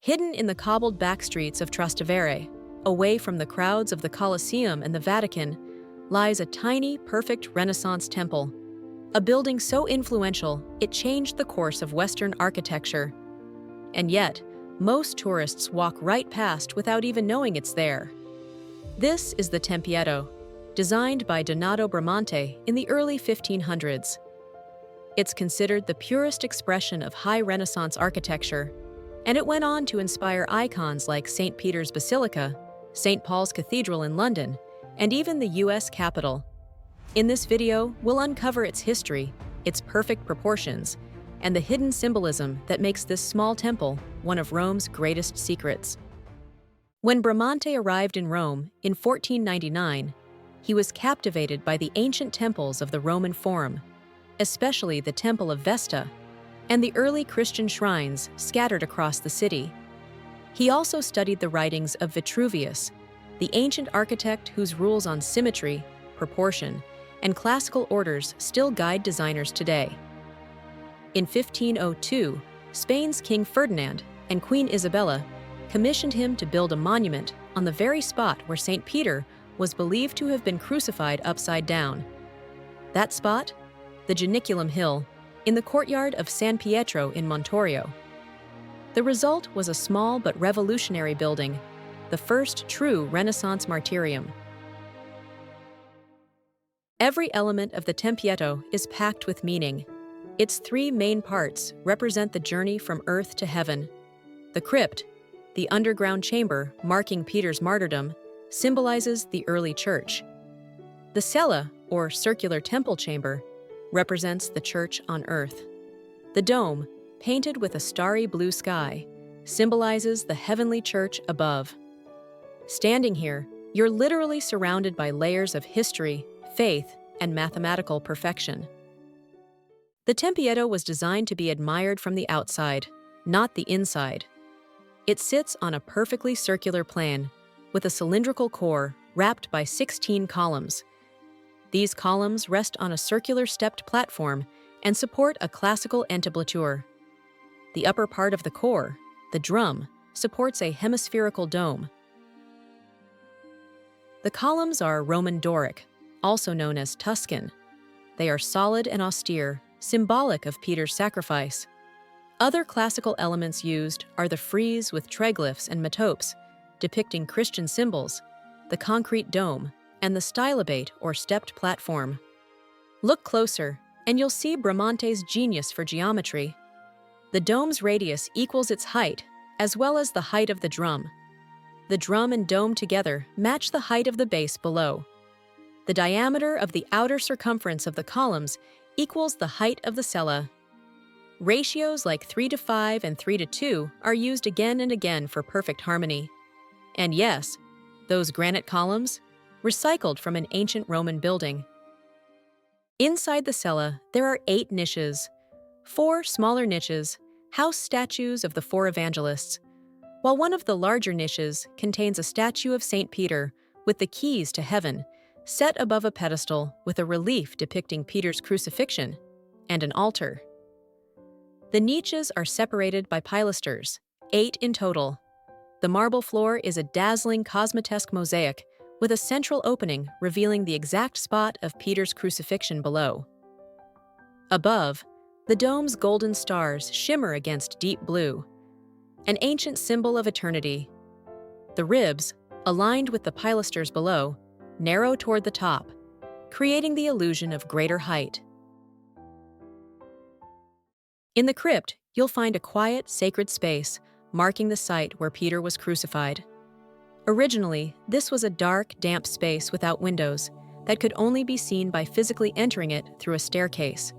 Hidden in the cobbled back streets of Trastevere, away from the crowds of the Colosseum and the Vatican, lies a tiny, perfect Renaissance temple, a building so influential it changed the course of Western architecture. And yet, most tourists walk right past without even knowing it's there. This is the Tempietto, designed by Donato Bramante in the early 1500s. It's considered the purest expression of high Renaissance architecture, and it went on to inspire icons like St. Peter's Basilica, St. Paul's Cathedral in London, and even the US Capitol. In this video, we'll uncover its history, its perfect proportions, and the hidden symbolism that makes this small temple one of Rome's greatest secrets. When Bramante arrived in Rome in 1499, he was captivated by the ancient temples of the Roman Forum, especially the Temple of Vesta, and the early Christian shrines scattered across the city. He also studied the writings of Vitruvius, the ancient architect whose rules on symmetry, proportion, and classical orders still guide designers today. In 1502, Spain's King Ferdinand and Queen Isabella commissioned him to build a monument on the very spot where St. Peter was believed to have been crucified upside down. That spot? The Janiculum Hill, in the courtyard of San Pietro in Montorio. The result was a small but revolutionary building, the first true Renaissance martyrdom. Every element of the Tempietto is packed with meaning. Its three main parts represent the journey from earth to heaven. The crypt, the underground chamber marking Peter's martyrdom, symbolizes the early church. The cella, or circular temple chamber, represents the church on earth. The dome, painted with a starry blue sky, symbolizes the heavenly church above. Standing here, you're literally surrounded by layers of history, faith, and mathematical perfection. The Tempietto was designed to be admired from the outside, not the inside. It sits on a perfectly circular plan, with a cylindrical core wrapped by 16 columns. These columns rest on a circular stepped platform and support a classical entablature. The upper part of the core, the drum, supports a hemispherical dome. The columns are Roman Doric, also known as Tuscan. They are solid and austere, symbolic of Peter's sacrifice. Other classical elements used are the frieze with triglyphs and metopes, depicting Christian symbols, the concrete dome, and the stylobate or stepped platform. Look closer, and you'll see Bramante's genius for geometry. The dome's radius equals its height, as well as the height of the drum. The drum and dome together match the height of the base below. The diameter of the outer circumference of the columns equals the height of the cella. Ratios like 3:5 and 3:2 are used again and again for perfect harmony. And yes, those granite columns, recycled from an ancient Roman building. Inside the cella, there are 8 niches. 4 smaller niches house statues of the 4 evangelists, while one of the larger niches contains a statue of St. Peter with the keys to heaven, set above a pedestal with a relief depicting Peter's crucifixion and an altar. The niches are separated by pilasters, 8 in total. The marble floor is a dazzling Cosmatesque mosaic with a central opening revealing the exact spot of Peter's crucifixion below. Above, the dome's golden stars shimmer against deep blue, an ancient symbol of eternity. The ribs, aligned with the pilasters below, narrow toward the top, creating the illusion of greater height. In the crypt, you'll find a quiet, sacred space marking the site where Peter was crucified. Originally, this was a dark, damp space without windows that could only be seen by physically entering it through a staircase.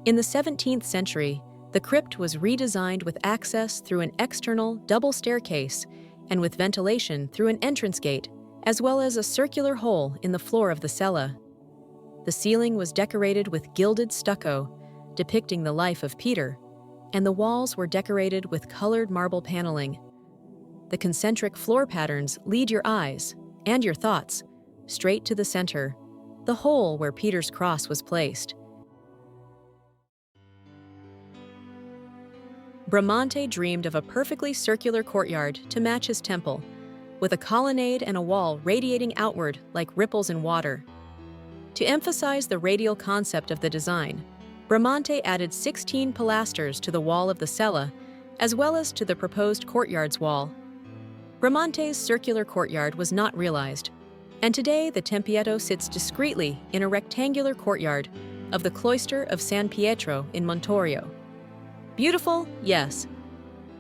In the 17th century, the crypt was redesigned with access through an external double staircase and with ventilation through an entrance gate, as well as a circular hole in the floor of the cella. The ceiling was decorated with gilded stucco, depicting the life of Peter, and the walls were decorated with colored marble paneling. The concentric floor patterns lead your eyes, and your thoughts, straight to the center, the hole where Peter's cross was placed. Bramante dreamed of a perfectly circular courtyard to match his temple, with a colonnade and a wall radiating outward like ripples in water. To emphasize the radial concept of the design, Bramante added 16 pilasters to the wall of the cella, as well as to the proposed courtyard's wall. Bramante's circular courtyard was not realized, and today the Tempietto sits discreetly in a rectangular courtyard of the cloister of San Pietro in Montorio. Beautiful, yes,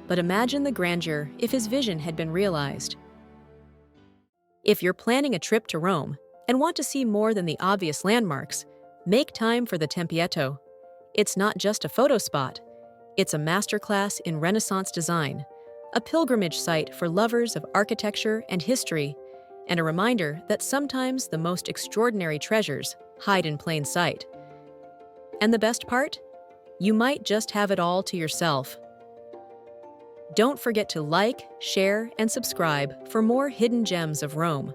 but imagine the grandeur if his vision had been realized. If you're planning a trip to Rome and want to see more than the obvious landmarks, make time for the Tempietto. It's not just a photo spot, it's a masterclass in Renaissance design, a pilgrimage site for lovers of architecture and history, and a reminder that sometimes the most extraordinary treasures hide in plain sight. And the best part? You might just have it all to yourself. Don't forget to like, share, and subscribe for more hidden gems of Rome.